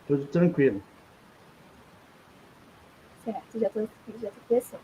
Tudo tranquilo. Certo, já tô começando.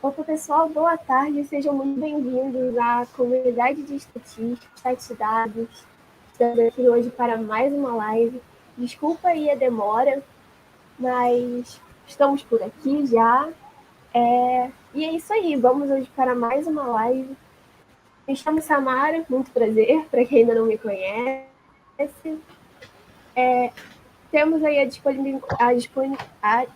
Opa, pessoal, boa tarde, sejam muito bem-vindos à comunidade de estatística, estatísticos. Estamos aqui hoje para mais uma live. Desculpa aí a demora, mas estamos por aqui já. E é isso aí, vamos hoje para mais uma live. Me chamo Samara, muito prazer, para quem ainda não me conhece. Temos aí a disponibilidade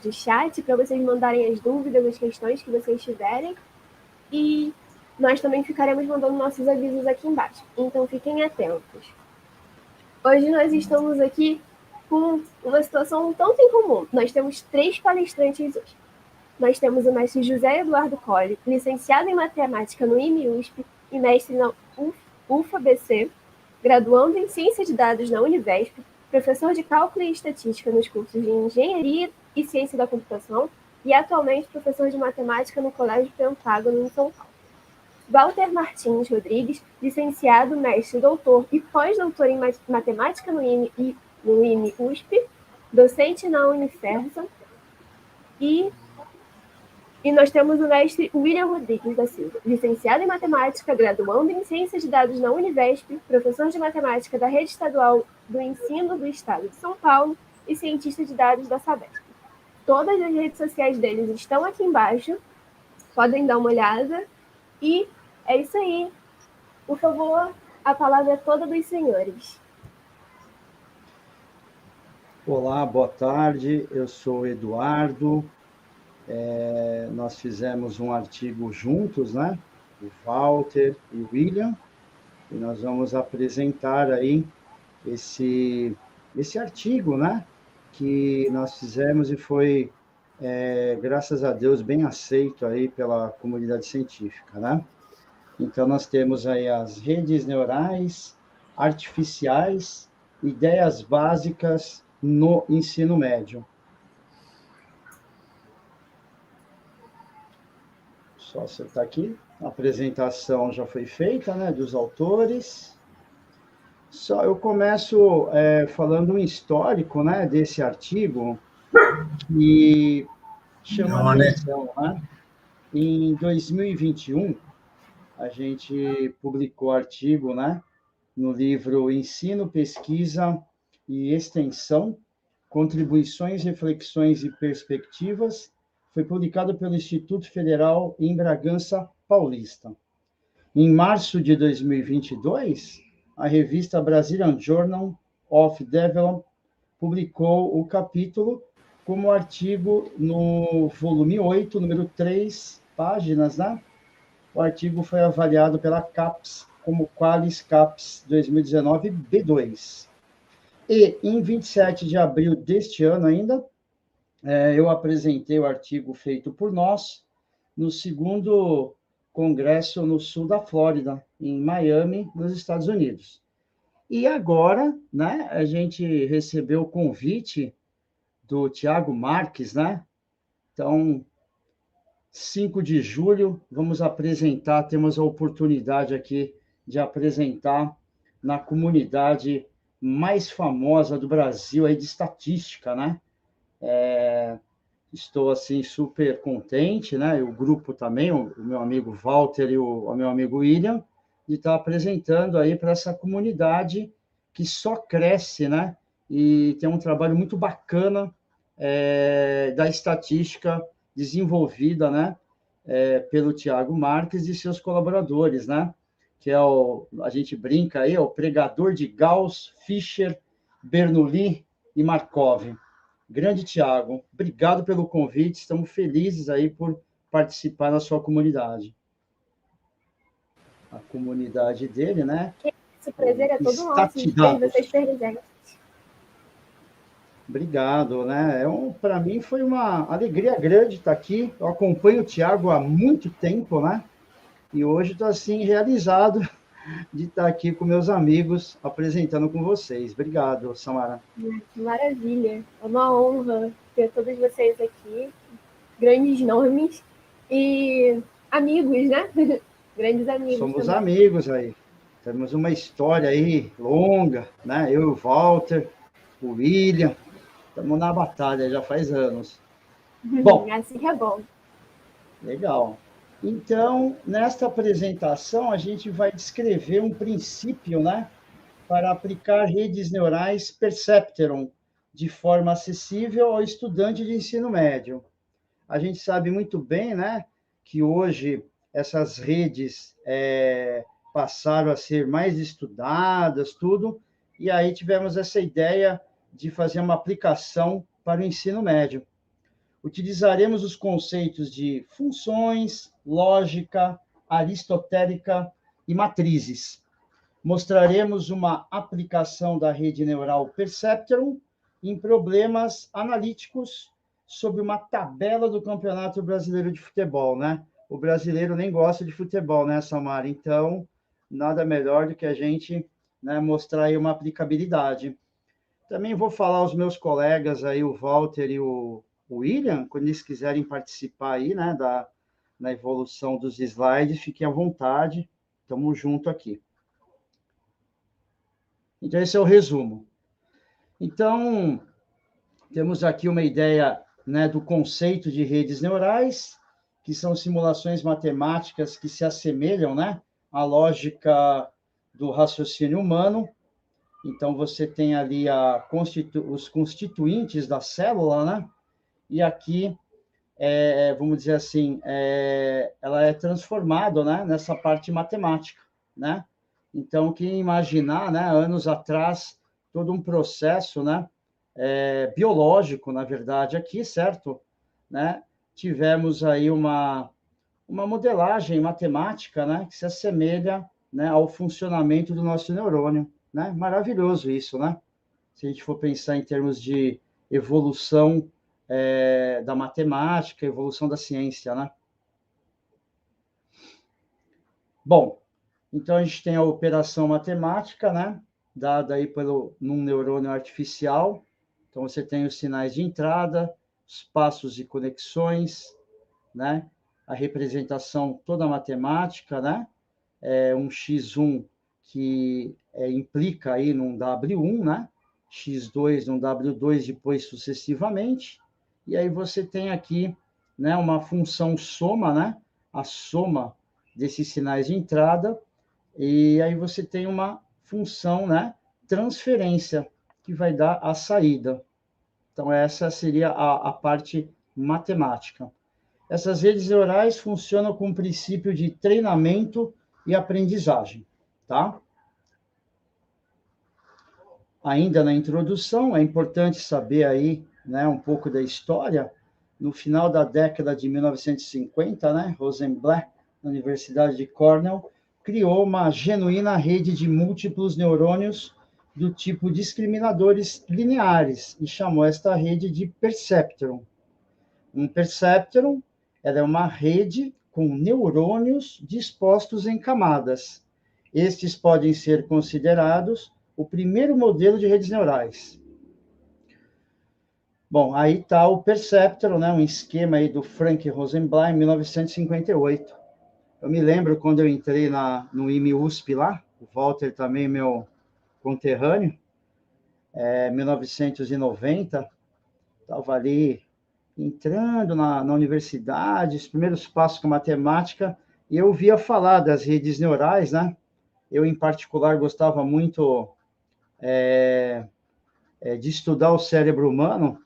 do chat para vocês mandarem as dúvidas, as questões que vocês tiverem. E nós também ficaremos mandando nossos avisos aqui embaixo. Então fiquem atentos. Hoje nós estamos aqui com uma situação um tanto incomum. Nós temos 3 palestrantes hoje. Nós temos o mestre José Eduardo Colli, licenciado em matemática no IME-USP e mestre na UFABC, graduando em ciência de dados na Univesp, professor de cálculo e estatística nos cursos de engenharia e ciência da computação e atualmente professor de matemática no Colégio Pentágono em São Paulo. Walter Martins Rodrigues, licenciado, mestre, doutor e pós-doutor em matemática no IME-USP, docente na Unifersa, e nós temos o mestre William Rodrigues da Silva, licenciado em matemática, graduando em ciência de dados na Univesp, professor de matemática da Rede Estadual do Ensino do Estado de São Paulo e cientista de dados da Sabesp. Todas as redes sociais deles estão aqui embaixo, podem dar uma olhada. E é isso aí. Por favor, a palavra é toda dos senhores. Olá, boa tarde. Eu sou o Eduardo. Nós fizemos um artigo juntos, né? O Walter e o William. E nós vamos apresentar aí esse artigo, né? Que nós fizemos e foi, graças a Deus, bem aceito aí pela comunidade científica, né? Então, nós temos aí as redes neurais artificiais, ideias básicas no ensino médio. Só acertar aqui. A apresentação já foi feita, né, dos autores. Só eu começo falando um histórico, né, desse artigo que chama atenção, né? Em 2021, a gente publicou artigo, né, no livro Ensino, Pesquisa e Extensão, Contribuições, Reflexões e Perspectivas, foi publicado pelo Instituto Federal em Bragança Paulista. Em março de 2022, a revista Brazilian Journal of Development publicou o capítulo como artigo no volume 8, número 3 páginas, né? O artigo foi avaliado pela CAPES como Qualis CAPES 2019 B2. E em 27 de abril deste ano ainda, eu apresentei o artigo feito por nós no segundo congresso no sul da Flórida, em Miami, nos Estados Unidos. E agora, né, a gente recebeu o convite do Tiago Marques, né? Então, 5 de julho, vamos apresentar, temos a oportunidade aqui de apresentar na comunidade mais famosa do Brasil, aí de estatística, né? estou assim super contente, né? O grupo também, o meu amigo Walter e o meu amigo William, de estar apresentando aí para essa comunidade que só cresce, né? E tem um trabalho muito bacana da estatística desenvolvida, né? Pelo Tiago Marques e seus colaboradores, né? Que é a gente brinca aí, é o pregador de Gauss, Fischer, Bernoulli e Markov. Grande Tiago, obrigado pelo convite, estamos felizes aí por participar da sua comunidade. A comunidade dele, né? Esse prazer é todo nosso de ter Estatidados. vocês presentes. Obrigado, né? Para mim foi uma alegria grande estar aqui. Eu acompanho o Tiago há muito tempo, né? E hoje estou assim realizado de estar aqui com meus amigos apresentando com vocês. Obrigado, Samara. Que maravilha! É uma honra ter todos vocês aqui, grandes nomes e amigos, né? Grandes amigos Somos também. amigos aí. Temos uma história aí longa, né? Eu e o Walter, o William, estamos na batalha já faz anos. Bom, assim que é bom. Legal. Então, nesta apresentação, a gente vai descrever um princípio, né, para aplicar redes neurais Perceptron de forma acessível ao estudante de ensino médio. A gente sabe muito bem, né, que hoje essas redes passaram a ser mais estudadas, tudo, e aí tivemos essa ideia de fazer uma aplicação para o ensino médio. Utilizaremos os conceitos de funções, lógica, aristotélica e matrizes. Mostraremos uma aplicação da rede neural Perceptron em problemas analíticos sobre uma tabela do Campeonato Brasileiro de Futebol, né? O brasileiro nem gosta de futebol, né, Samara? Então, nada melhor do que a gente, né, mostrar aí uma aplicabilidade. Também vou falar aos meus colegas aí, o Walter e o William, quando eles quiserem participar aí, né, na evolução dos slides, fiquem à vontade, estamos junto aqui. Então, esse é o resumo. Então, temos aqui uma ideia, né, do conceito de redes neurais, que são simulações matemáticas que se assemelham, né, à lógica do raciocínio humano. Então, você tem ali os constituintes da célula, né? E aqui, vamos dizer assim, ela é transformada, né, nessa parte matemática, né? Então, quem imaginar, né, anos atrás, todo um processo, né, biológico, na verdade, aqui, certo? Né? Tivemos aí uma modelagem matemática, né, que se assemelha, né, ao funcionamento do nosso neurônio, né? Maravilhoso isso, né? Se a gente for pensar em termos de evolução da matemática, evolução da ciência, né? Bom, então a gente tem a operação matemática, né? Dada aí num neurônio artificial. Então você tem os sinais de entrada, os passos e conexões, né? A representação toda matemática, né? Um x1 que implica aí num W1, né? x2 num W2 depois sucessivamente. E aí você tem aqui, né, uma função soma, né? A soma desses sinais de entrada. E aí você tem uma função, né, transferência, que vai dar a saída. Então, essa seria a parte matemática. Essas redes neurais funcionam com o princípio de treinamento e aprendizagem, tá? Ainda na introdução, é importante saber aí, né, um pouco da história. No final da década de 1950, né, Rosenblatt, na Universidade de Cornell, criou uma genuína rede de múltiplos neurônios do tipo discriminadores lineares e chamou esta rede de perceptron. Um perceptron é uma rede com neurônios dispostos em camadas. Estes podem ser considerados o primeiro modelo de redes neurais. Bom, aí está o perceptron, né, um esquema aí do Frank Rosenblatt, em 1958. Eu me lembro quando eu entrei no IME-USP lá, o Walter também, meu conterrâneo, 1990, estava ali entrando na universidade, os primeiros passos com matemática, e eu ouvia falar das redes neurais, né? Eu, em particular, gostava muito de estudar o cérebro humano,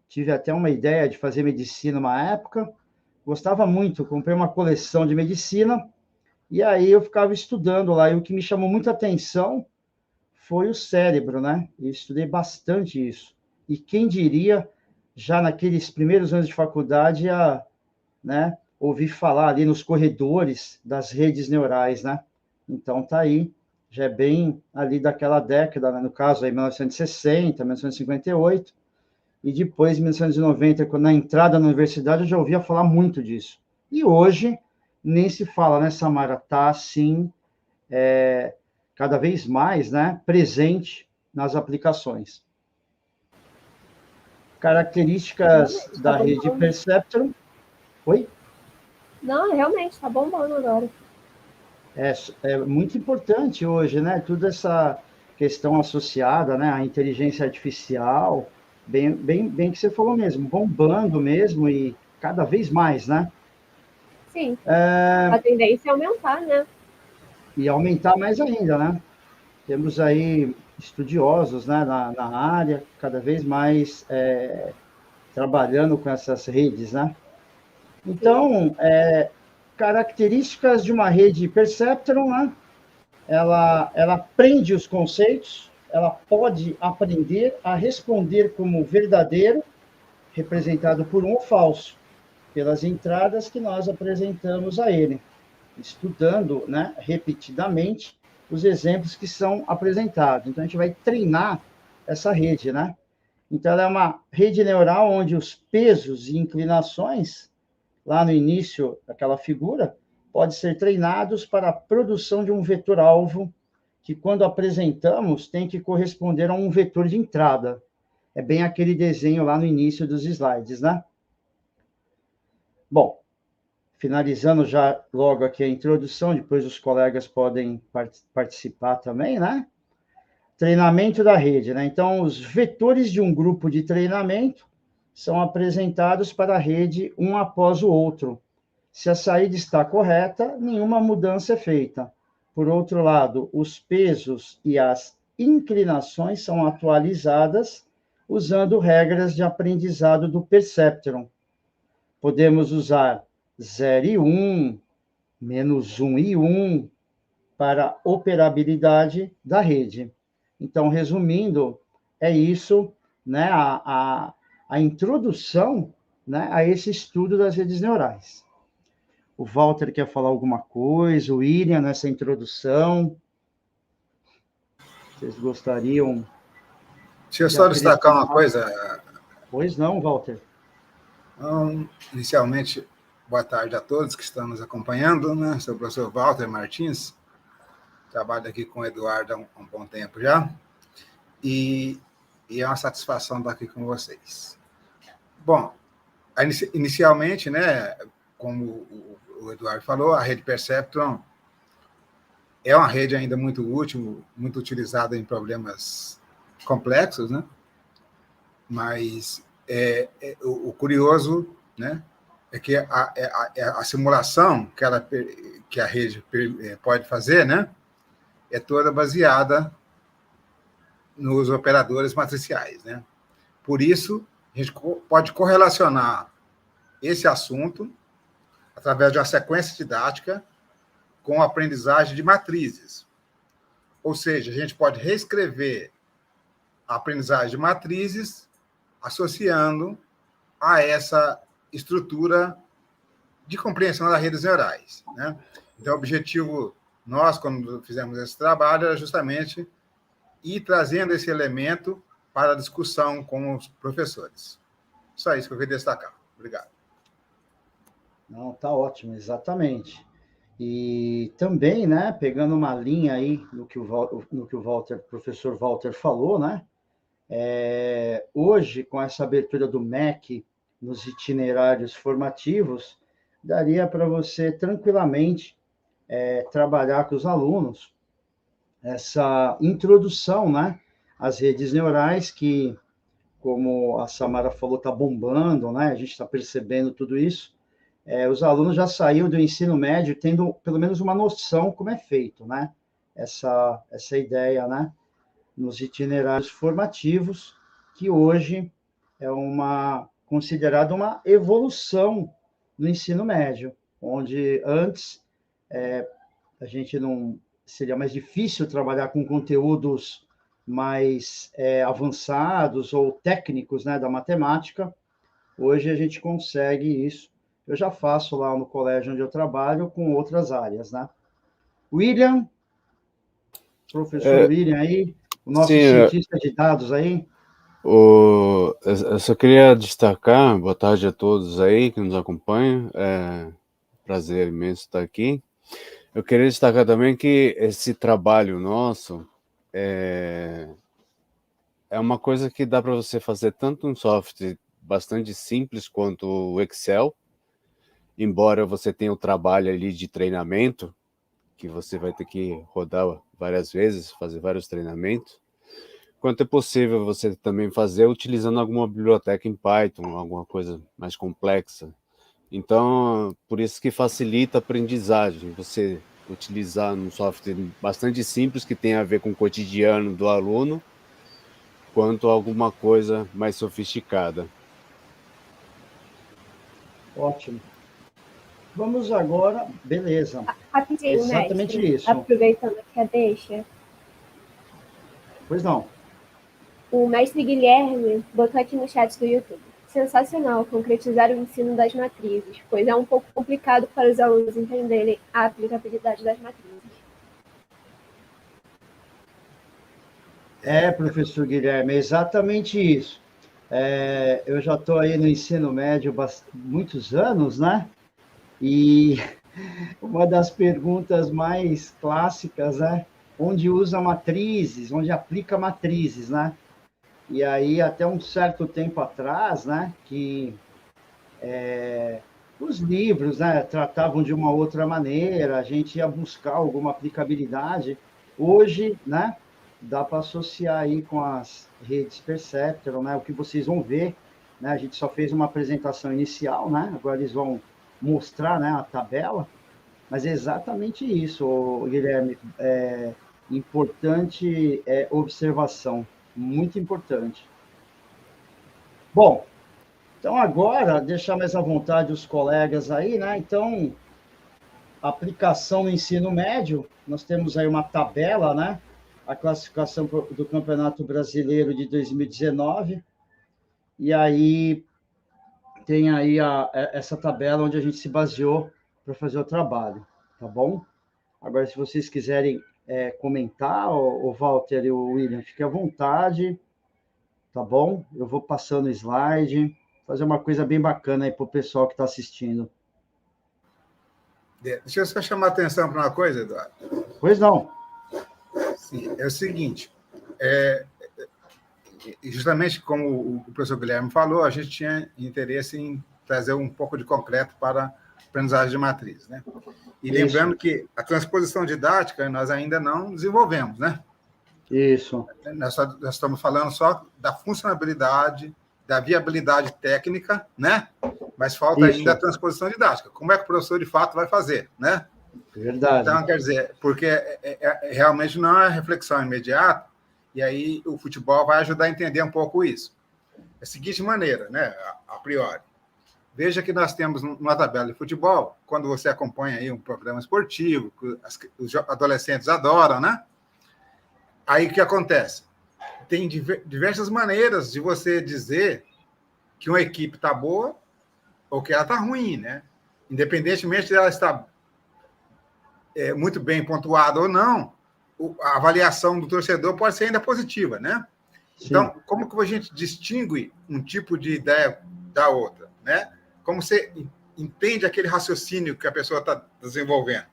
tive até uma ideia de fazer medicina uma época, gostava muito, comprei uma coleção de medicina, e aí eu ficava estudando lá, e o que me chamou muita atenção foi o cérebro, né? Eu estudei bastante isso. E quem diria, já naqueles primeiros anos de faculdade, né, ouvir falar ali nos corredores das redes neurais, né? Então tá aí, já é bem ali daquela década, né? No caso aí 1960, 1958, e depois, em 1990, quando na entrada na universidade, eu já ouvia falar muito disso. E hoje, nem se fala, né, Samara? Está, assim, cada vez mais, né, presente nas aplicações. Características Realmente, tá da rede bombando. Perceptron. Oi? Não, realmente, tá bombando agora. É muito importante hoje, né? Toda essa questão associada, né, à inteligência artificial, bem que você falou mesmo, bombando mesmo e cada vez mais, né? Sim, a tendência é aumentar, né? E aumentar mais ainda, né? Temos aí estudiosos, né, na área, cada vez mais trabalhando com essas redes, né? Sim. Então, características de uma rede Perceptron, né? Ela aprende os conceitos, ela pode aprender a responder como verdadeiro, representado por um ou falso, pelas entradas que nós apresentamos a ele, estudando, né, repetidamente os exemplos que são apresentados. Então, a gente vai treinar essa rede, né? Então, ela é uma rede neural onde os pesos e inclinações, lá no início daquela figura, podem ser treinados para a produção de um vetor-alvo que, quando apresentamos, tem que corresponder a um vetor de entrada. É bem aquele desenho lá no início dos slides, né? Bom, finalizando já logo aqui a introdução, depois os colegas podem participar também, né? Treinamento da rede, né? Então, os vetores de um grupo de treinamento são apresentados para a rede um após o outro. Se a saída está correta, nenhuma mudança é feita. Por outro lado, os pesos e as inclinações são atualizadas usando regras de aprendizado do Perceptron. Podemos usar 0 e 1, menos 1 e 1 para operabilidade da rede. Então, resumindo, é isso, né, a introdução, né, a esse estudo das redes neurais. O Walter quer falar alguma coisa, o William, nessa introdução. Vocês gostariam Deixa eu de só destacar uma acrescentar? coisa. Pois não, Walter. Então, inicialmente, boa tarde a todos que estão nos acompanhando, né? Sou o professor Walter Martins, trabalho aqui com o Eduardo há um bom tempo já, e é uma satisfação estar aqui com vocês. Bom, inicialmente, né, como o Eduardo falou, a rede Perceptron é uma rede ainda muito útil, muito utilizada em problemas complexos, né? Mas o curioso, né, é que a simulação que a rede pode fazer, né, é toda baseada nos operadores matriciais, né? Por isso, a gente pode correlacionar esse assunto através de uma sequência didática com a aprendizagem de matrizes. Ou seja, a gente pode reescrever a aprendizagem de matrizes associando a essa estrutura de compreensão das redes neurais, né? Então, o objetivo nós, quando fizemos esse trabalho, era justamente ir trazendo esse elemento para a discussão com os professores. Só isso que eu queria destacar. Obrigado. Não, tá ótimo, exatamente. E também, né, pegando uma linha aí no que o professor Walter falou, né? Hoje, com essa abertura do MEC nos itinerários formativos, daria para você tranquilamente trabalhar com os alunos essa introdução, né, às redes neurais que como a Samara falou, está bombando, né? A gente está percebendo tudo isso. Os alunos já saíram do ensino médio tendo pelo menos uma noção como é feito, né? Essa ideia, né? Nos itinerários formativos, que hoje é considerada uma evolução no ensino médio, onde antes a gente não seria mais difícil trabalhar com conteúdos mais avançados ou técnicos, né, da matemática. Hoje a gente consegue isso. Eu já faço lá no colégio onde eu trabalho com outras áreas, né? William, professor William aí, o nosso sim, cientista de dados aí. eu só queria destacar, boa tarde a todos aí que nos acompanham, prazer imenso estar aqui. Eu queria destacar também que esse trabalho nosso é uma coisa que dá para você fazer tanto um software bastante simples quanto o Excel, embora você tenha o trabalho ali de treinamento, que você vai ter que rodar várias vezes, fazer vários treinamentos, quanto é possível você também fazer utilizando alguma biblioteca em Python, alguma coisa mais complexa. Então, por isso que facilita a aprendizagem, você utilizar um software bastante simples que tem a ver com o cotidiano do aluno, quanto alguma coisa mais sofisticada. Ótimo. Vamos agora, beleza. Rapidinho, Exatamente mestre. isso. Aproveitando que a deixa. Pois não. O mestre Guilherme botou aqui no chat do YouTube. Sensacional concretizar o ensino das matrizes, pois é um pouco complicado para os alunos entenderem a aplicabilidade das matrizes. Professor Guilherme, é exatamente isso. Eu já estou aí no ensino médio há muitos anos, né? E uma das perguntas mais clássicas, né? Onde usa matrizes, onde aplica matrizes, né? E aí, até um certo tempo atrás, né? Que os livros, né, tratavam de uma outra maneira, a gente ia buscar alguma aplicabilidade. Hoje, né? Dá para associar aí com as redes Perceptron, né? O que vocês vão ver, né? A gente só fez uma apresentação inicial, né? Agora eles vão mostrar, né, a tabela, mas é exatamente isso, Guilherme. Importante observação, muito importante. Bom, então agora, deixar mais à vontade os colegas aí, né? Então, aplicação no ensino médio, nós temos aí uma tabela, né? A classificação do Campeonato Brasileiro de 2019, e aí tem aí essa tabela onde a gente se baseou para fazer o trabalho, tá bom? Agora, se vocês quiserem comentar, o Walter e o William, fiquem à vontade, tá bom? Eu vou passando o slide, fazer uma coisa bem bacana aí para o pessoal que está assistindo. Deixa eu só chamar a atenção para uma coisa, Eduardo. Pois não. Sim, é o seguinte, justamente como o professor Guilherme falou, a gente tinha interesse em trazer um pouco de concreto para a aprendizagem de matriz, né? E lembrando que a transposição didática nós ainda não desenvolvemos, né? Isso. Nós estamos falando só da funcionalidade, da viabilidade técnica, né? Mas falta ainda a transposição didática. Como é que o professor, de fato, vai fazer, né? Verdade. Então, quer dizer, porque realmente não é reflexão imediata, e aí o futebol vai ajudar a entender um pouco isso. Da seguinte maneira, né? A priori. Veja que nós temos uma tabela de futebol, quando você acompanha aí um programa esportivo, que os adolescentes adoram, né? Aí o que acontece? Tem diversas maneiras de você dizer que uma equipe está boa ou que ela está ruim, né? Independentemente de ela estar muito bem pontuada ou não, a avaliação do torcedor pode ser ainda positiva, né? Sim. Então, como que a gente distingue um tipo de ideia da outra, né? Como você entende aquele raciocínio que a pessoa está desenvolvendo?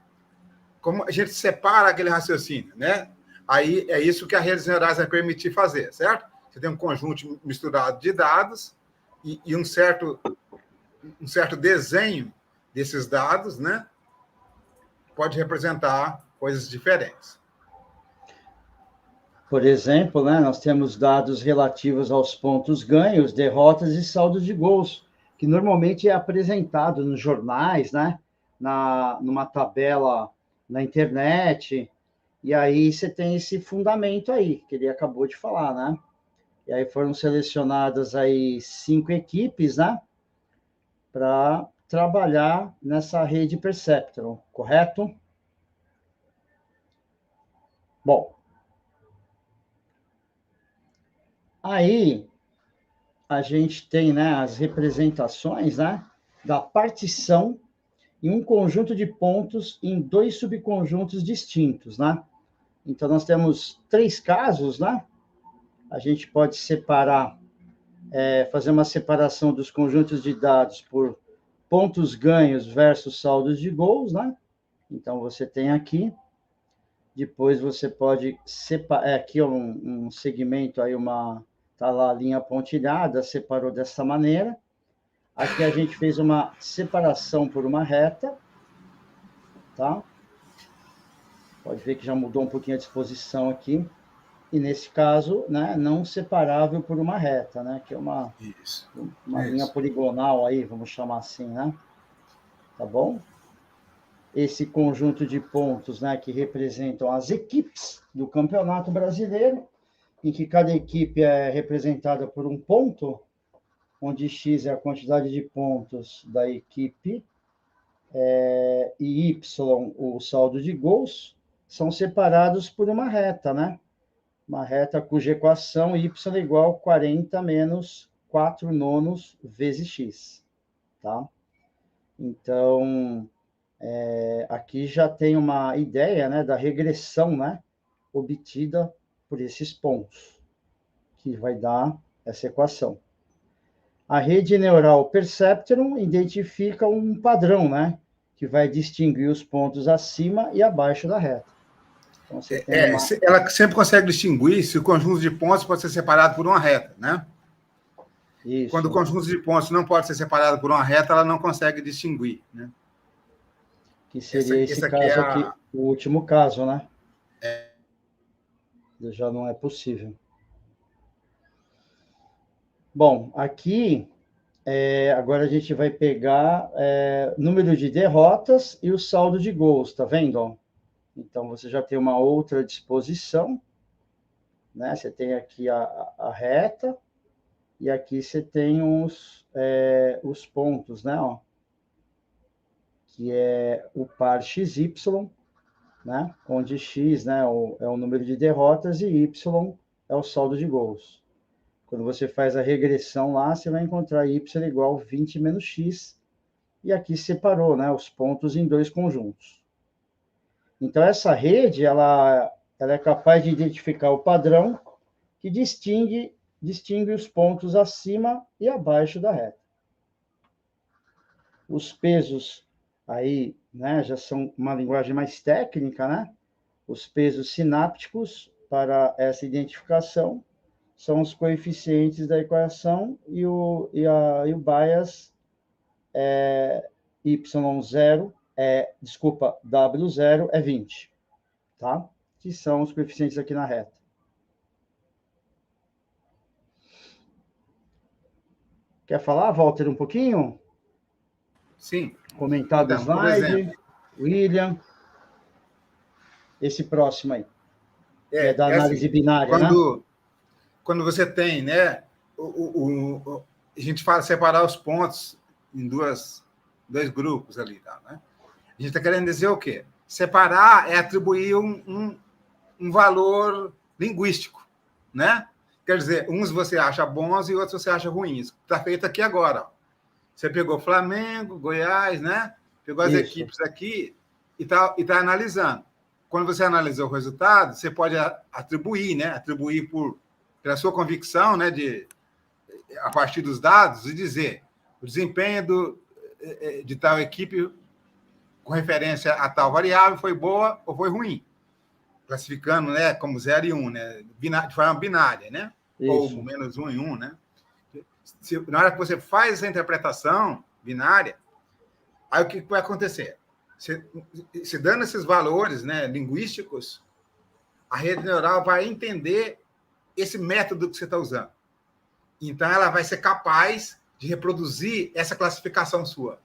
Como a gente separa aquele raciocínio, né? Aí é isso que a rede neurais vai permitir fazer, certo? Você tem um conjunto misturado de dados e um certo desenho desses dados, né? Pode representar coisas diferentes. Por exemplo, né, nós temos dados relativos aos pontos ganhos, derrotas e saldos de gols, que normalmente é apresentado nos jornais, né, numa tabela na internet, e aí você tem esse fundamento aí, que ele acabou de falar, né? E aí foram selecionadas aí 5 equipes, né, para trabalhar nessa rede Perceptron, correto? Bom, aí a gente tem, né, as representações, né, da partição em um conjunto de pontos em 2 subconjuntos distintos, né? Então, nós temos 3 casos, né? A gente pode separar, fazer uma separação dos conjuntos de dados por pontos ganhos versus saldos de gols, né? Então, você tem aqui. Depois você pode separar, aqui é um segmento, aí tá lá a linha pontilhada, separou dessa maneira. Aqui a gente fez uma separação por uma reta, tá? Pode ver que já mudou um pouquinho a disposição aqui. E nesse caso, né, não separável por uma reta, né? Que é uma linha poligonal aí, vamos chamar assim, né? Tá bom? Esse conjunto de pontos, né, que representam as equipes do Campeonato Brasileiro, em que cada equipe é representada por um ponto, onde X é a quantidade de pontos da equipe, e Y o saldo de gols, são separados por uma reta, né? Uma reta cuja equação Y é igual a 40 menos 4 nonos vezes X, tá? Então, aqui já tem uma ideia, né, da regressão, né, obtida por esses pontos, que vai dar essa equação. A rede neural Perceptron identifica um padrão, né, que vai distinguir os pontos acima e abaixo da reta. Então, você tem ela sempre consegue distinguir se o conjunto de pontos pode ser separado por uma reta, né? Isso. Quando o conjunto de pontos não pode ser separado por uma reta, ela não consegue distinguir, né? Que seria esse caso aqui, o último caso, né? Já não é possível. Bom, aqui, agora a gente vai pegar número de derrotas e o saldo de gols, tá vendo? Então, você já tem uma outra disposição, né? Você tem aqui a reta, e aqui você tem os pontos, né? Ó, que é o par XY, né? Onde X, né, é o número de derrotas e Y é o saldo de gols. Quando você faz a regressão lá, você vai encontrar Y igual a 20 menos X, e aqui separou, né, os pontos em 2 conjuntos. Então, essa rede, ela é capaz de identificar o padrão que distingue os pontos acima e abaixo da reta. Os pesos aí, né, já são uma linguagem mais técnica, né? Os pesos sinápticos para essa identificação são os coeficientes da equação e o bias Y0 W0 é 20, tá? Que são os coeficientes aqui na reta. Quer falar, Walter, um pouquinho? Sim. Comentar do slide, William. Esse próximo aí. É da análise assim, binária, né? Quando você tem, né? A gente fala separar os pontos em dois grupos ali, tá, né? A gente está querendo dizer o quê? Separar é atribuir um valor linguístico, né? Quer dizer, uns você acha bons e outros você acha ruins. Está feito aqui agora. Ó. Você pegou Flamengo, Goiás, né? Pegou as equipes aqui e tá analisando. Quando você analisa o resultado, você pode atribuir, né? Atribuir pela sua convicção, né? A partir dos dados e dizer o desempenho de tal equipe com referência a tal variável foi boa ou foi ruim. Classificando, né? Como 0 e 1, né? De forma binária, né? Isso. Ou menos 1 e 1, né? Na hora que você faz essa interpretação binária, aí o que vai acontecer? Você dando esses valores, né, linguísticos, a rede neural vai entender esse método que você está usando. Então, ela vai ser capaz de reproduzir essa classificação sua.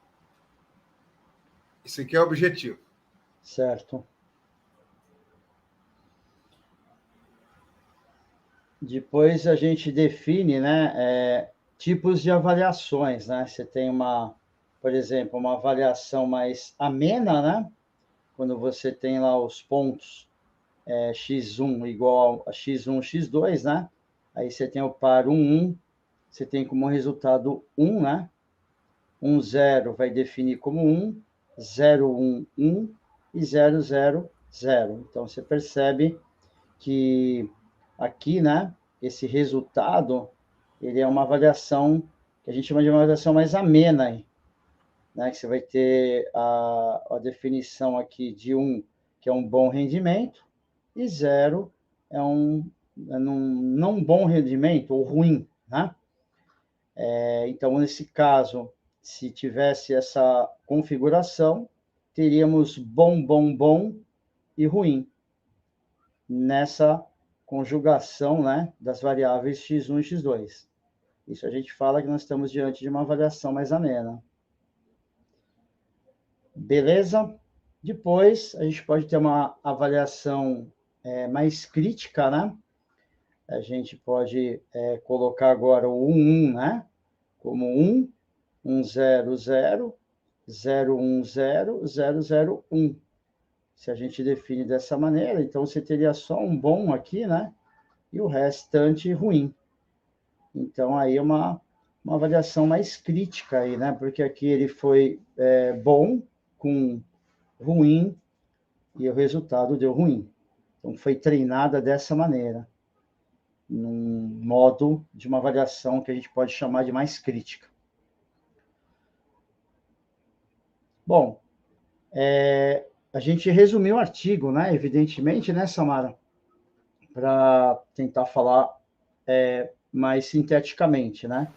Isso aqui é o objetivo. Certo. Depois a gente define, né, tipos de avaliações, né? Você tem por exemplo, uma avaliação mais amena, né? Quando você tem lá os pontos x1 igual a x1, x2, né? Aí você tem o par 1, 1, você tem como resultado 1, né? 1, 0 vai definir como 1, 0, 1, 1 e 0, 0, 0. Então, você percebe que aqui, né, esse resultado, ele é uma avaliação que a gente chama de uma avaliação mais amena, né, que você vai ter a definição aqui de 1, que é um bom rendimento, e 0 é um não bom rendimento, ou ruim, né? Então, nesse caso, se tivesse essa configuração, teríamos bom, bom, bom e ruim nessa conjugação, né, das variáveis x1 e x2. Isso a gente fala que nós estamos diante de uma avaliação mais amena. Beleza? Depois, a gente pode ter uma avaliação mais crítica, né? A gente pode colocar agora o 1, 1, né? Como 1, 1, 0, 0, 0, 1, 0, 0, 0, 1. Se a gente define dessa maneira, então você teria só um bom aqui, né? E o restante ruim. Então, aí é uma avaliação mais crítica aí, né? Porque aqui ele foi bom com ruim e o resultado deu ruim. Então, foi treinada dessa maneira, num modo de uma avaliação que a gente pode chamar de mais crítica. Bom, a gente resumiu o artigo, né? Evidentemente, né, Samara? Para tentar falar mais sinteticamente, né?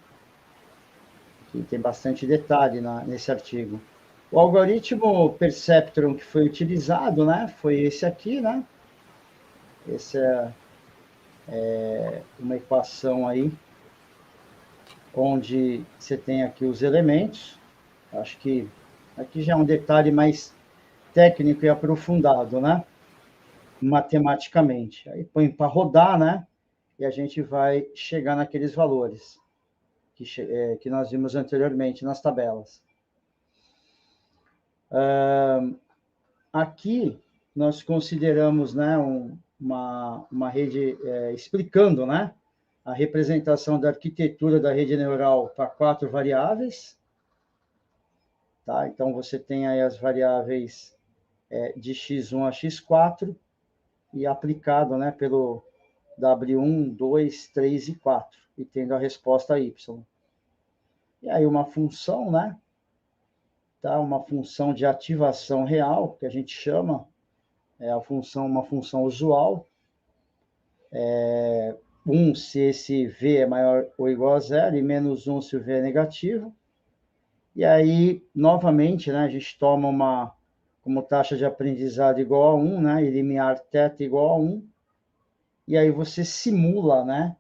Aqui tem bastante detalhe nesse artigo. O algoritmo Perceptron que foi utilizado, né? Foi esse aqui, né? Esse é uma equação aí, onde você tem aqui os elementos. Acho que aqui já é um detalhe mais técnico e aprofundado, né? Matematicamente. Aí põe para rodar, né? E a gente vai chegar naqueles valores que nós vimos anteriormente nas tabelas. Aqui nós consideramos, né, uma rede explicando, né, a representação da arquitetura da rede neural para 4 variáveis. Tá? Então, você tem aí as variáveis de x1 a x4 e aplicado, né, pelo W1, 2, 3 e 4, e tendo a resposta y. E aí uma função, né, tá? Uma função de ativação real, que a gente chama, uma função usual, 1 se esse v é maior ou igual a 0, e menos 1 se o v é negativo. E aí, novamente, né, a gente toma como taxa de aprendizado igual a 1, né, e limiar θ igual a 1, e aí você simula, né,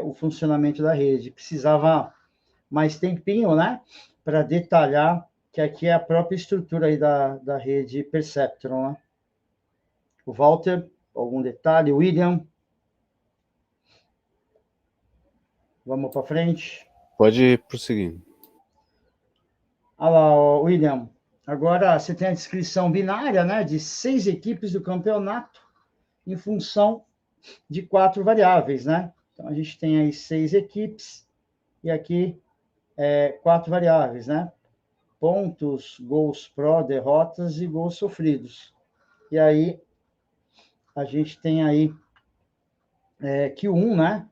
o funcionamento da rede. Precisava mais tempinho, né, para detalhar que aqui é a própria estrutura aí da rede Perceptron, né? O Walter, algum detalhe? William? Vamos para frente? Pode prosseguir. Olha lá, William. Agora você tem a descrição binária, né, de 6 equipes do campeonato em função de 4 variáveis, né? Então, a gente tem aí 6 equipes e aqui 4 variáveis, né? Pontos, gols pró, derrotas e gols sofridos. E aí, a gente tem aí que o 1, né?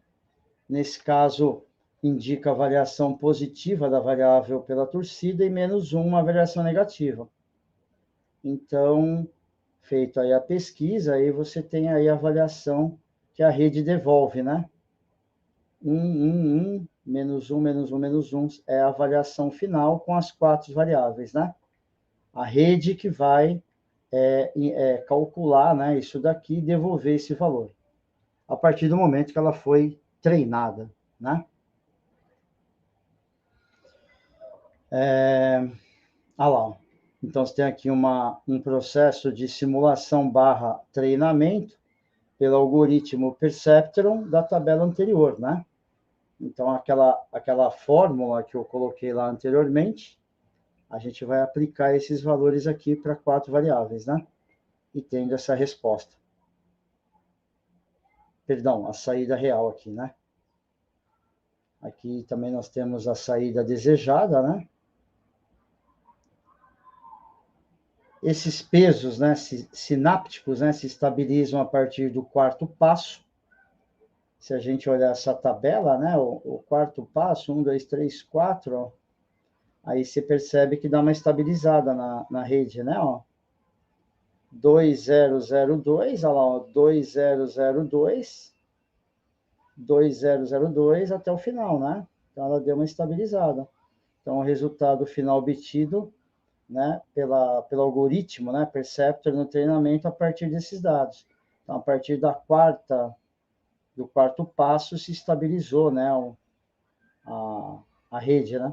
Nesse caso, indica a variação positiva da variável pela torcida e menos 1, uma variação negativa. Então, feito aí a pesquisa, aí você tem aí a avaliação que a rede devolve, né? 1, 1, 1, menos 1, menos 1, menos 1 é a avaliação final com as 4 variáveis, né? A rede que vai calcular, né, isso daqui e devolver esse valor, a partir do momento que ela foi treinada, né? Olha lá. Então, você tem aqui um processo de simulação barra treinamento pelo algoritmo Perceptron da tabela anterior, né? Então, aquela fórmula que eu coloquei lá anteriormente, a gente vai aplicar esses valores aqui para 4 variáveis, né? E tendo essa resposta. Perdão, a saída real aqui, né? Aqui também nós temos a saída desejada, né? Esses pesos, né, sinápticos, né, se estabilizam a partir do 4º passo. Se a gente olhar essa tabela, né, o 4º passo, 1, 2, 3, 4, ó, aí você percebe que dá uma estabilizada na rede, né, ó. 2002, olha lá, ó, 2002, 2002 até o final, né? Então, ela deu uma estabilizada. Então, o resultado final obtido, né, pelo algoritmo, né, Perceptor no treinamento a partir desses dados. Então, a partir do 4º passo se estabilizou, né, a rede, né?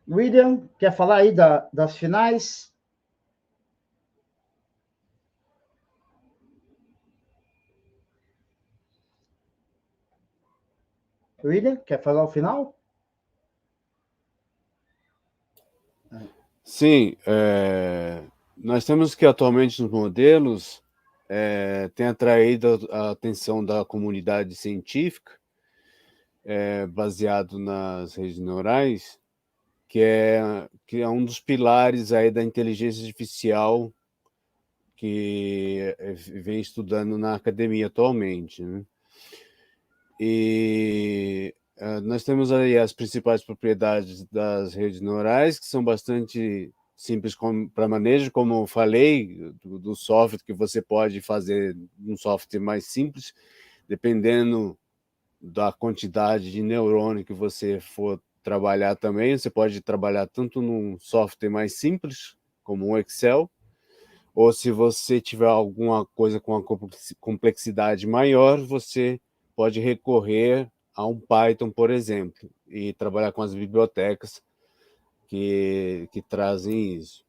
William, quer falar aí das finais? William, quer falar o final? Sim, nós temos que atualmente os modelos têm atraído a atenção da comunidade científica, baseado nas redes neurais, que é um dos pilares aí da inteligência artificial que vem estudando na academia atualmente, né? E nós temos aí as principais propriedades das redes neurais, que são bastante simples para manejo, como eu falei, do software, que você pode fazer um software mais simples, dependendo da quantidade de neurônio que você for trabalhar também. Você pode trabalhar tanto num software mais simples, como o Excel, ou se você tiver alguma coisa com uma complexidade maior, você pode recorrer a um Python, por exemplo, e trabalhar com as bibliotecas que trazem isso.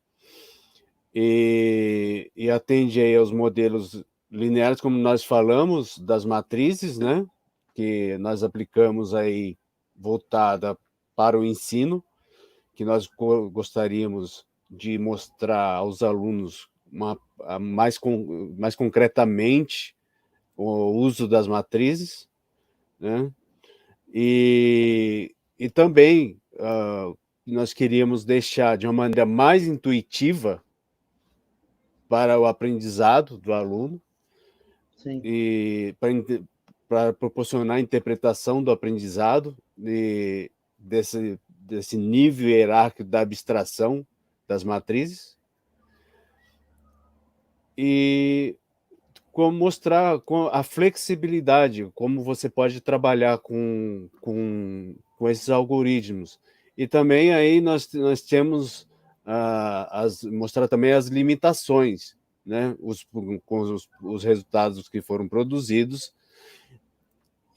E atende aí aos modelos lineares, como nós falamos, das matrizes, né, que nós aplicamos aí voltada para o ensino, que nós gostaríamos de mostrar aos alunos mais concretamente o uso das matrizes, né? E também nós queríamos deixar de uma maneira mais intuitiva para o aprendizado do aluno. Sim. E para proporcionar a interpretação do aprendizado e desse nível hierárquico da abstração das matrizes, e como mostrar a flexibilidade, como você pode trabalhar com esses algoritmos. E também aí nós temos mostrar também as limitações, né? Com os resultados que foram produzidos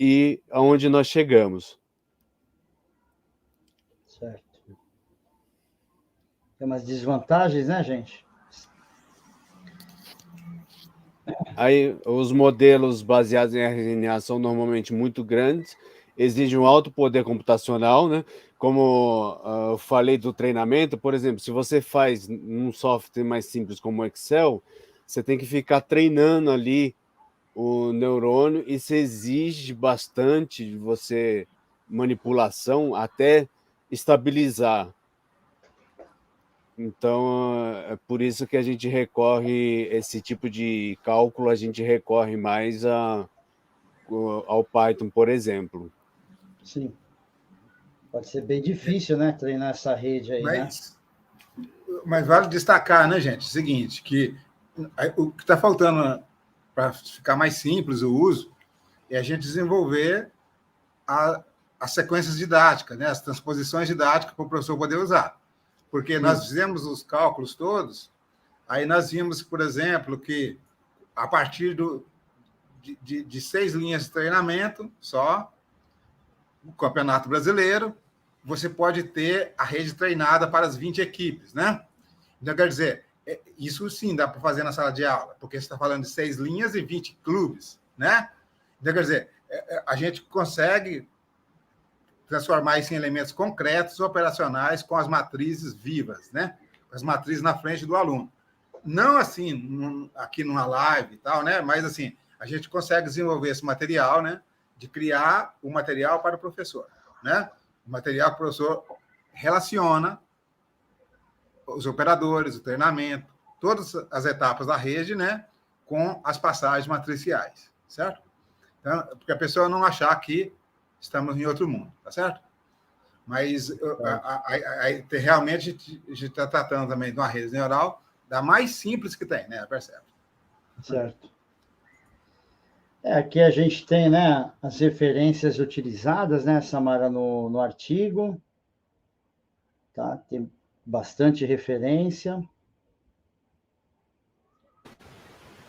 e aonde nós chegamos. Certo. Tem umas desvantagens, né, gente? Aí, os modelos baseados em RNA são normalmente muito grandes, exigem um alto poder computacional, né? Como eu falei do treinamento, por exemplo, se você faz um software mais simples como o Excel, você tem que ficar treinando ali o neurônio, e isso exige bastante de você manipulação até estabilizar. Então, é por isso que a gente recorre, esse tipo de cálculo, a gente recorre mais ao Python, por exemplo. Sim. Pode ser bem difícil, né, treinar essa rede aí, né? Mas vale destacar, né, gente, o seguinte, que o que está faltando para ficar mais simples o uso é a gente desenvolver as sequências didáticas, né, as transposições didáticas para o professor poder usar. Porque nós fizemos os cálculos todos, aí nós vimos, por exemplo, que a partir de 6 linhas de treinamento só, no Campeonato Brasileiro, você pode ter a rede treinada para as 20 equipes, né? Então, quer dizer, isso sim dá para fazer na sala de aula, porque você está falando de 6 linhas e 20 clubes, né? Então, quer dizer, a gente consegue transformar isso em elementos concretos, operacionais, com as matrizes vivas, né? Com as matrizes na frente do aluno. Não assim, aqui numa live e tal, né? Mas, assim, a gente consegue desenvolver esse material, né? De criar o material para o professor, né? O material que o professor relaciona os operadores, o treinamento, todas as etapas da rede, né? Com as passagens matriciais, certo? Então, porque a pessoa não achar que estamos em outro mundo, tá certo? Mas realmente a gente está tratando também de uma rede neural da mais simples que tem, né? Percebe? Certo. Aqui a gente tem, né, as referências utilizadas, né, Samara, no artigo. Tá? Tem bastante referência.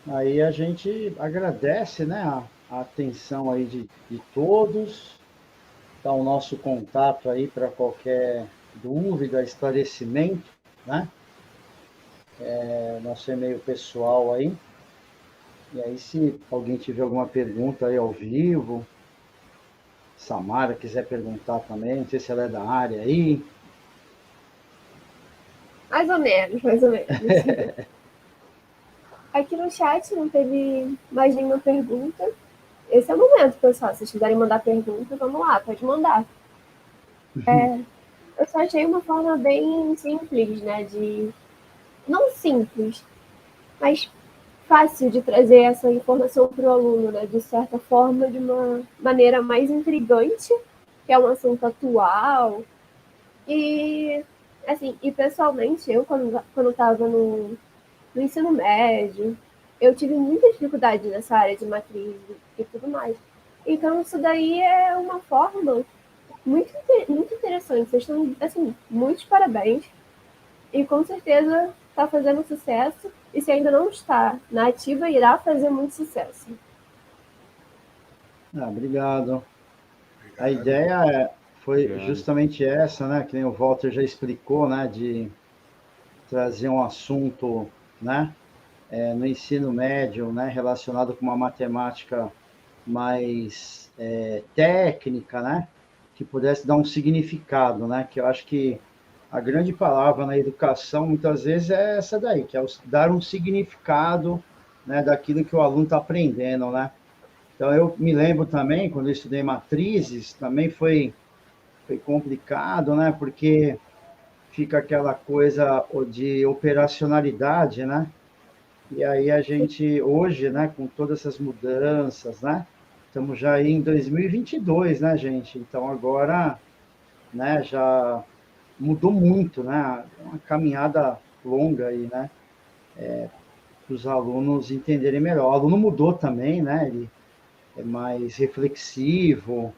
Aí a gente agradece, né, a atenção aí de todos. Tá o nosso contato aí para qualquer dúvida, esclarecimento, né? Nosso e-mail pessoal aí. E aí, se alguém tiver alguma pergunta aí ao vivo, Samara quiser perguntar também, não sei se ela é da área aí. Mais ou menos, mais ou menos. Aqui no chat não teve mais nenhuma pergunta. Esse é o momento, pessoal. Se vocês quiserem mandar pergunta, vamos lá, pode mandar. Eu só achei uma forma bem simples, né? Não simples, mas fácil de trazer essa informação para o aluno, né? De certa forma, de uma maneira mais intrigante, que é um assunto atual. E, assim, pessoalmente, eu, quando estava no ensino médio, eu tive muita dificuldade nessa área de matriz e tudo mais. Então, isso daí é uma forma muito, muito interessante. Vocês estão, assim, muitos parabéns. E com certeza está fazendo sucesso. E se ainda não está na ativa, irá fazer muito sucesso. Obrigado. A ideia foi justamente essa, né? Que nem o Walter já explicou, né? De trazer um assunto, né? No ensino médio, né? Relacionado com uma matemática mais técnica, né? Que pudesse dar um significado, né? Que eu acho que a grande palavra na educação, muitas vezes, é essa daí, que é dar um significado, né? Daquilo que o aluno está aprendendo, né? Então, eu me lembro também, quando eu estudei matrizes, também foi complicado, né? Porque fica aquela coisa de operacionalidade, né? E aí a gente, hoje, né, com todas essas mudanças, né? Estamos já aí em 2022, né, gente? Então, agora, né, já mudou muito, né? Uma caminhada longa aí, né? Para os alunos entenderem melhor. O aluno mudou também, né? Ele é mais reflexivo.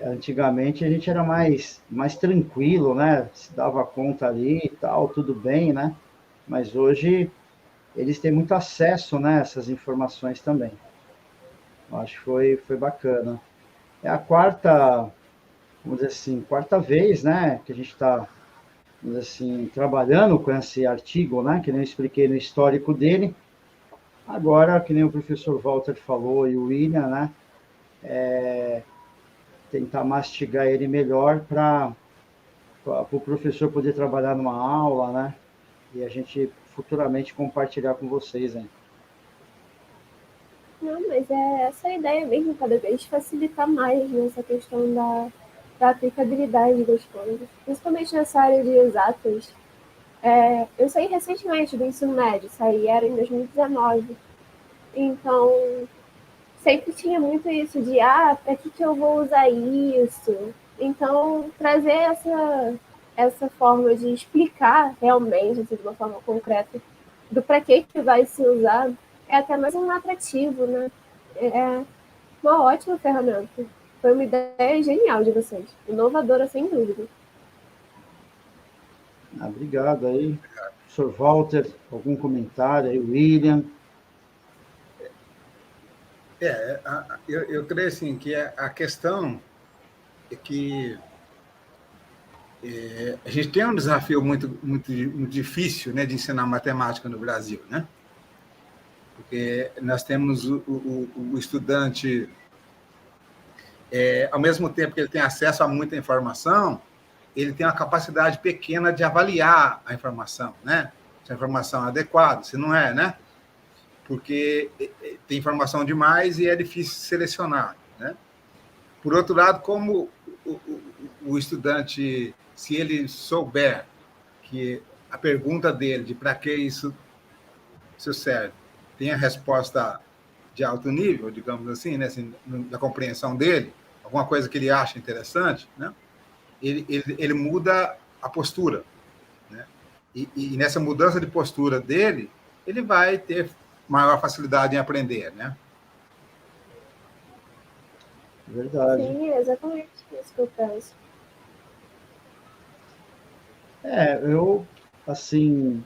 Antigamente a gente era mais tranquilo, né? Se dava conta ali e tal, tudo bem, né? Mas hoje eles têm muito acesso, né, a essas informações também. Eu acho que foi bacana. É a quarta, vamos dizer assim, quarta vez, né, que a gente está, vamos dizer assim, trabalhando com esse artigo, né, que nem eu expliquei no histórico dele. Agora, que nem o professor Walter falou e o William, né, tentar mastigar ele melhor para o professor poder trabalhar numa aula, né, e a gente futuramente compartilhar com vocês, hein. Não, mas é essa a ideia mesmo, cada vez facilitar mais nessa questão da aplicabilidade das coisas, principalmente nessa área de exatas. Eu saí recentemente do ensino médio, era em 2019. Então, sempre tinha muito isso de, para que eu vou usar isso? Então, trazer essa forma de explicar realmente, assim, de uma forma concreta, do para que vai se usar, é até mais um atrativo, né? uma ótima ferramenta. Foi uma ideia genial de vocês. Inovadora, sem dúvida. Obrigado aí. Professor Walter, algum comentário aí? William? Eu creio assim, que a questão é que a gente tem um desafio muito difícil, né, de ensinar matemática no Brasil, né? Porque nós temos o estudante, ao mesmo tempo que ele tem acesso a muita informação, ele tem uma capacidade pequena de avaliar a informação, né? Se a informação é adequada, se não é, né? Porque tem informação demais e é difícil selecionar, né? Por outro lado, como o estudante, se ele souber que a pergunta dele de para que isso serve tem a resposta de alto nível, digamos assim, né, assim, da compreensão dele, alguma coisa que ele acha interessante, né, ele muda a postura, né, e nessa mudança de postura dele, ele vai ter maior facilidade em aprender, né? Verdade. Sim, é exatamente isso que eu penso. Eu, assim,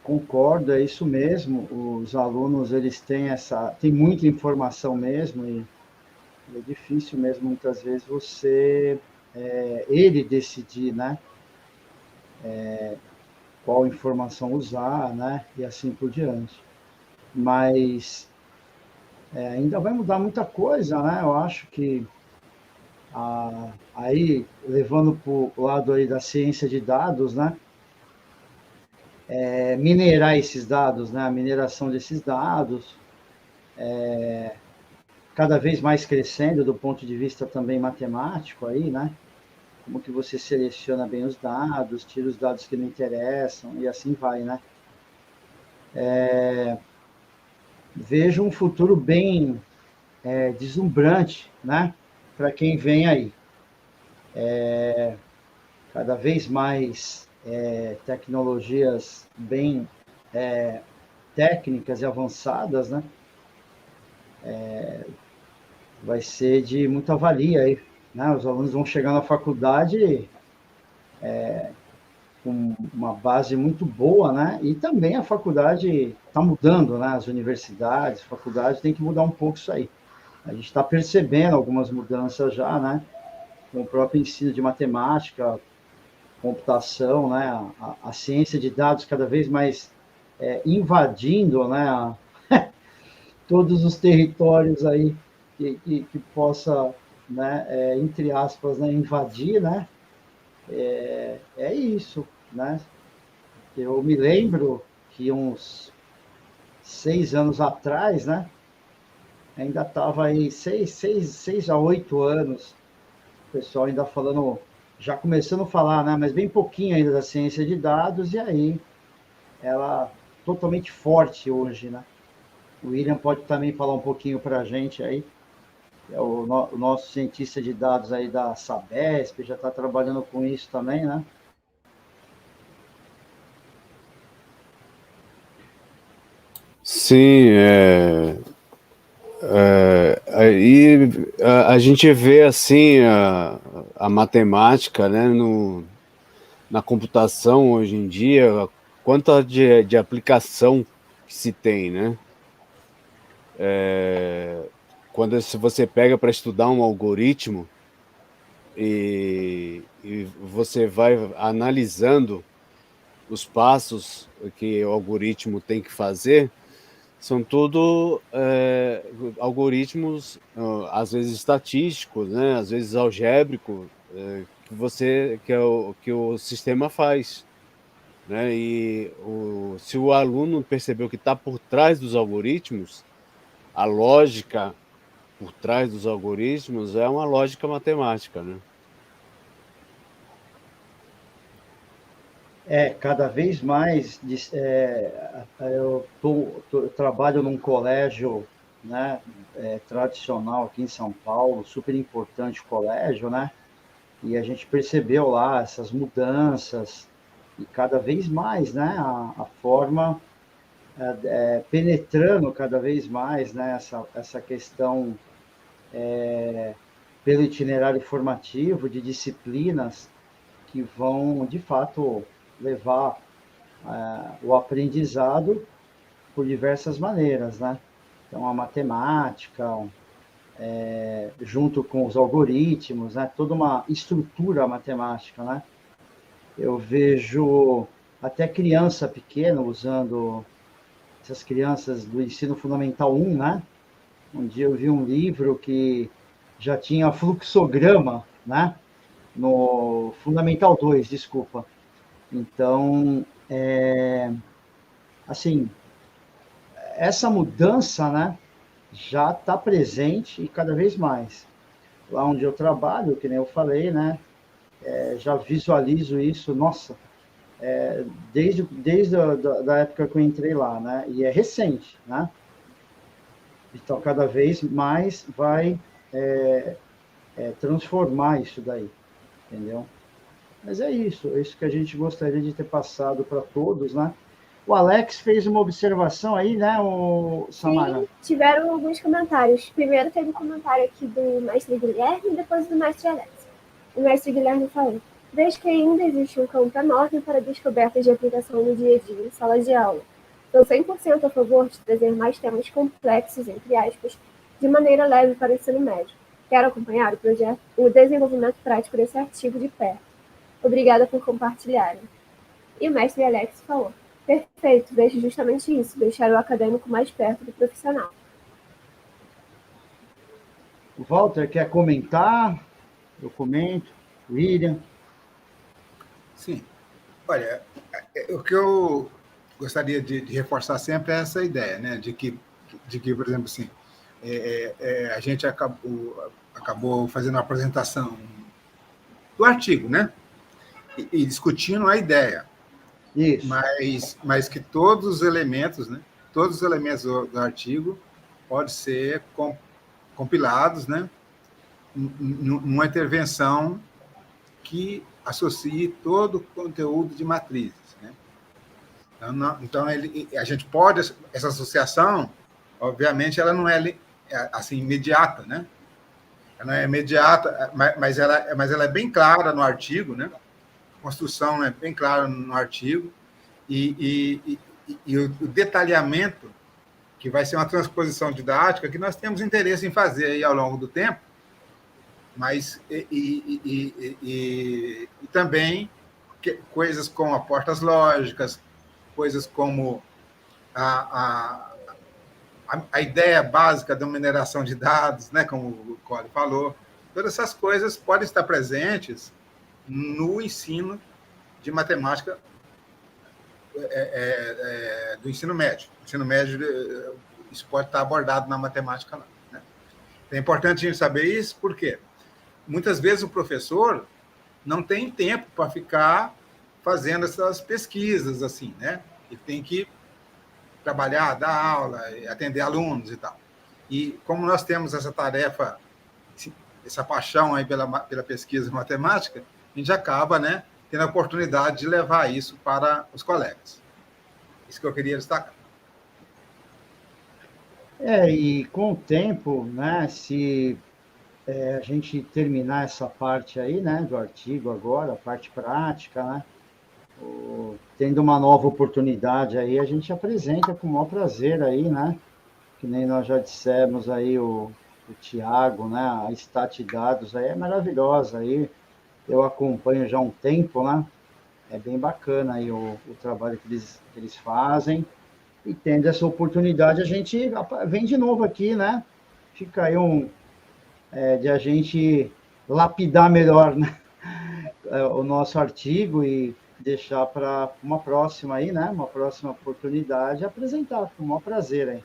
concordo, é isso mesmo. Os alunos, eles têm muita informação mesmo e é difícil mesmo, muitas vezes, ele decidir, né, qual informação usar, né, e assim por diante. Mas ainda vai mudar muita coisa, né? Eu acho que aí, levando para o lado aí da ciência de dados, né, minerar esses dados, né, a mineração desses dados, cada vez mais crescendo do ponto de vista também matemático aí, né? Como que você seleciona bem os dados, tira os dados que não interessam e assim vai, né? Vejo um futuro bem deslumbrante, né? Para quem vem aí. Cada vez mais tecnologias bem técnicas e avançadas, né? Vai ser de muita valia aí, né? Os alunos vão chegar na faculdade com uma base muito boa, né? E também a faculdade está mudando, né? As universidades, faculdades tem que mudar um pouco isso aí. A gente está percebendo algumas mudanças já, né? Com o próprio ensino de matemática, computação, né? A ciência de dados cada vez mais invadindo, né? Todos os territórios aí que possa, né? Entre aspas, né? Invadir, né? É isso, né? Eu me lembro que uns 6 anos atrás, né? Ainda estava aí 6 a 8 anos, o pessoal ainda falando, já começando a falar, né? Mas bem pouquinho ainda da ciência de dados, e aí ela totalmente forte hoje, né? O William pode também falar um pouquinho para a gente aí, é o nosso cientista de dados aí da Sabesp, já está trabalhando com isso também, né? Sim, aí a gente vê assim a matemática, né, na computação hoje em dia, quanta de aplicação que se tem, né? Quando se você pega para estudar um algoritmo e você vai analisando os passos que o algoritmo tem que fazer, são tudo algoritmos, às vezes estatísticos, né? Às vezes algébricos, que o sistema faz, né? E se o aluno percebeu que está por trás dos algoritmos, a lógica por trás dos algoritmos é uma lógica matemática, né? Cada vez mais, eu trabalho num colégio, né, tradicional aqui em São Paulo, super importante colégio, né, e a gente percebeu lá essas mudanças e cada vez mais, né, a forma penetrando cada vez mais, né, essa questão pelo itinerário formativo de disciplinas que vão, de fato, levar o aprendizado por diversas maneiras, né? Então, a matemática, junto com os algoritmos, né? Toda uma estrutura matemática, né? Eu vejo até criança pequena usando essas crianças do ensino fundamental 1, né? Um dia eu vi um livro que já tinha fluxograma, né? No Fundamental 2, desculpa. Então, assim, essa mudança, né, já está presente e cada vez mais. Lá onde eu trabalho, que nem eu falei, né, já visualizo isso, nossa, desde da época que eu entrei lá, né, e é recente, né. Então, cada vez mais vai transformar isso daí, entendeu? Mas é isso que a gente gostaria de ter passado para todos, né? O Alex fez uma observação aí, né, o Samara? Sim, tiveram alguns comentários. Primeiro teve um comentário aqui do mestre Guilherme e depois do mestre Alex. O mestre Guilherme falou: vejo que ainda existe um campo enorme para descobertas de aplicação no dia a dia em sala de aula. Sou 100% a favor de trazer mais temas complexos, entre aspas, de maneira leve para o ensino médio. Quero acompanhar o desenvolvimento prático desse artigo de perto. Obrigada por compartilharem. E o mestre Alex falou: perfeito, vejo justamente isso, deixar o acadêmico mais perto do profissional. O Walter quer comentar? Eu comento. William? Sim. Olha, o que eu gostaria de reforçar sempre é essa ideia, né? De que por exemplo, assim, a gente acabou fazendo a apresentação do artigo, né? E discutindo a ideia. Isso. Mas que todos os elementos, né? Todos os elementos do artigo podem ser compilados, né? Numa intervenção que associe todo o conteúdo de matrizes, né? Então a gente pode, essa associação, obviamente, ela não é assim imediata, né? Ela não é imediata, mas ela é bem clara no artigo, né? A construção é bem clara no artigo e o detalhamento, que vai ser uma transposição didática, que nós temos interesse em fazer aí ao longo do tempo, mas e também coisas como aportas lógicas, coisas como a ideia básica da mineração de dados, né, como o Cole falou. Todas essas coisas podem estar presentes no ensino de matemática do ensino médio. O ensino médio, isso pode estar abordado na matemática lá, né? É importante a gente saber isso, porque muitas vezes o professor não tem tempo para ficar fazendo essas pesquisas assim, né? Ele tem que trabalhar, dar aula, atender alunos e tal. E como nós temos essa tarefa, essa paixão aí pela pesquisa matemática, a gente acaba, né, tendo a oportunidade de levar isso para os colegas. Isso que eu queria destacar. E com o tempo, né, se a gente terminar essa parte aí, né, do artigo agora, a parte prática, né, tendo uma nova oportunidade aí, a gente apresenta com o maior prazer aí, né, que nem nós já dissemos aí, o Tiago, né, a Stat Dados aí é maravilhosa aí, eu acompanho já há um tempo, né, é bem bacana aí o trabalho que eles fazem, e tendo essa oportunidade, a gente vem de novo aqui, né, fica aí de a gente lapidar melhor, né, o nosso artigo e deixar para uma próxima aí, né, uma próxima oportunidade, apresentar com o maior prazer aí.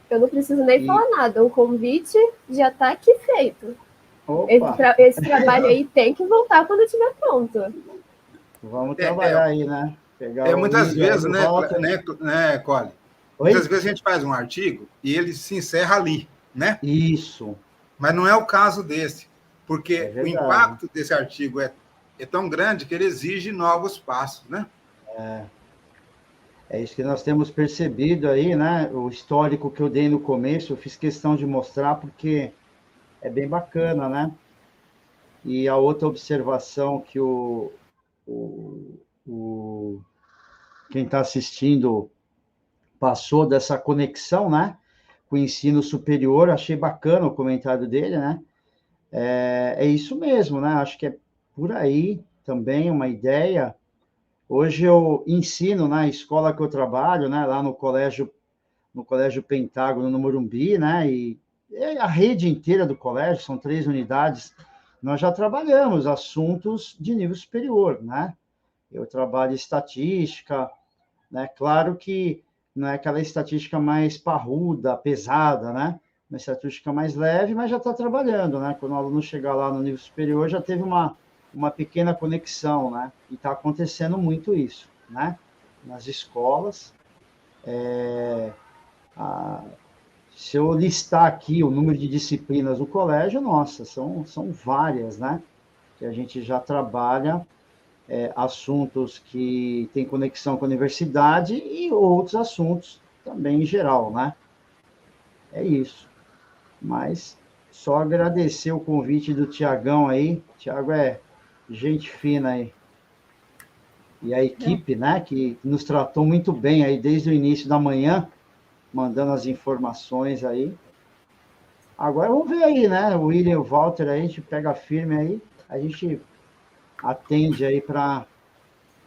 Eu não preciso nem falar nada, o convite já está aqui feito. Opa. Esse trabalho aí tem que voltar quando estiver pronto. Vamos trabalhar aí, né? Pegar muitas vezes, né, Cole? Muitas vezes a gente faz um artigo e ele se encerra ali, né? Isso. Mas não é o caso desse, porque o impacto desse artigo é tão grande que ele exige novos passos, né? É isso que nós temos percebido aí, né? O histórico que eu dei no começo, eu fiz questão de mostrar porque é bem bacana, né? E a outra observação que o, o quem está assistindo passou dessa conexão, né? Com o ensino superior, achei bacana o comentário dele, né? É isso mesmo, né? Acho que é por aí também uma ideia. Hoje eu ensino na escola que eu trabalho, né? Lá no colégio Pentágono, no Morumbi, né? E a rede inteira do colégio, são 3 unidades, nós já trabalhamos assuntos de nível superior, né? Eu trabalho estatística, né? Claro que não é aquela estatística mais parruda, pesada, né? Uma estatística mais leve, mas já está trabalhando, né? Quando o aluno chegar lá no nível superior, já teve uma pequena conexão, né? E está acontecendo muito isso, né? Nas escolas. Se eu listar aqui o número de disciplinas do colégio, nossa, são várias, né? Que a gente já trabalha assuntos que têm conexão com a universidade e outros assuntos também em geral, né? É isso. Mas só agradecer o convite do Tiagão aí. Tiago é gente fina aí. E a equipe, né, que nos tratou muito bem aí desde o início da manhã, mandando as informações aí. Agora vamos ver aí, né? O William e o Walter aí, a gente pega firme aí, a gente atende aí para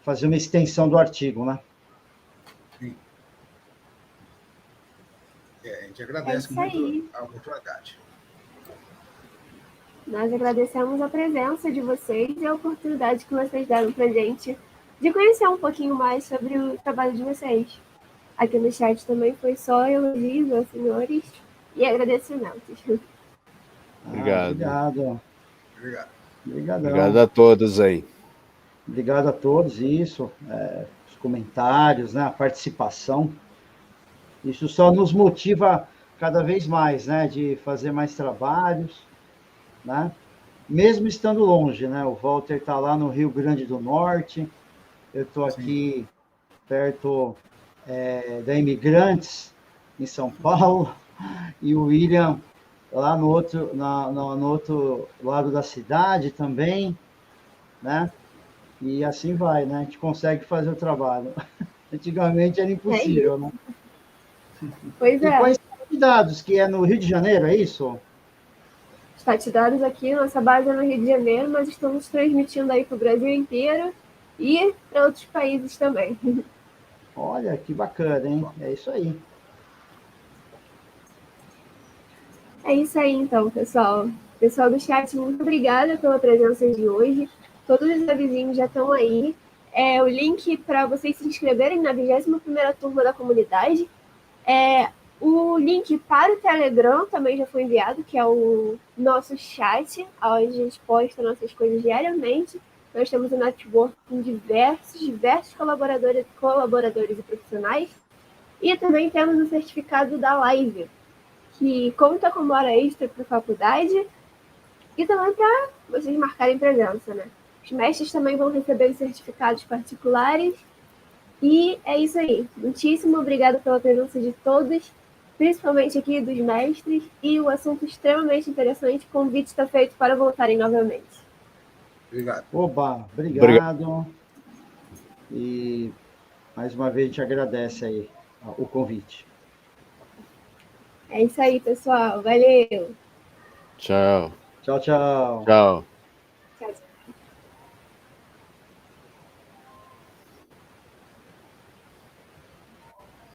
fazer uma extensão do artigo, né? Sim. A gente É agradece isso muito aí. a oportunidade. Nós agradecemos a presença de vocês e a oportunidade que vocês deram para a gente de conhecer um pouquinho mais sobre o trabalho de vocês. Aqui no chat também foi só elogios aos senhores e agradecimentos. Obrigado. Obrigado. Obrigado. Obrigado Obrigadão. a todos aí. Obrigado a todos, isso, os comentários, né, a participação. Isso só nos motiva cada vez mais, né, de fazer mais trabalhos, né? Mesmo estando longe, né? O Walter está lá no Rio Grande do Norte, eu estou Sim. aqui perto da Imigrantes, em São Paulo, e o William lá no outro lado da cidade também, né? E assim vai, né? A gente consegue fazer o trabalho. Antigamente era É impossível, isso. né? Pois E com é. esse dados, que é no Rio de Janeiro, é isso? Estatidados aqui, nossa base é no Rio de Janeiro, mas estamos transmitindo aí para o Brasil inteiro e para outros países também. Olha, que bacana, hein? É isso aí. É isso aí, então, pessoal. Pessoal do chat, muito obrigada pela presença de hoje. Todos os avisinhos já estão aí. O link para vocês se inscreverem na 21ª turma da comunidade. O link para o Telegram também já foi enviado, que é o nosso chat, onde a gente posta nossas coisas diariamente. Nós temos um network com diversos colaboradores e profissionais. E também temos o certificado da live, que conta como hora extra para a faculdade e também para vocês marcarem presença, né? Os mestres também vão receber os certificados particulares. E é isso aí. Muitíssimo obrigada pela presença de todos, principalmente aqui dos mestres, e o assunto extremamente interessante. O convite está feito para voltarem novamente. Obrigado. Oba, obrigado. E mais uma vez a gente agradece aí o convite. É isso aí, pessoal. Valeu! Tchau. Tchau, tchau. Tchau.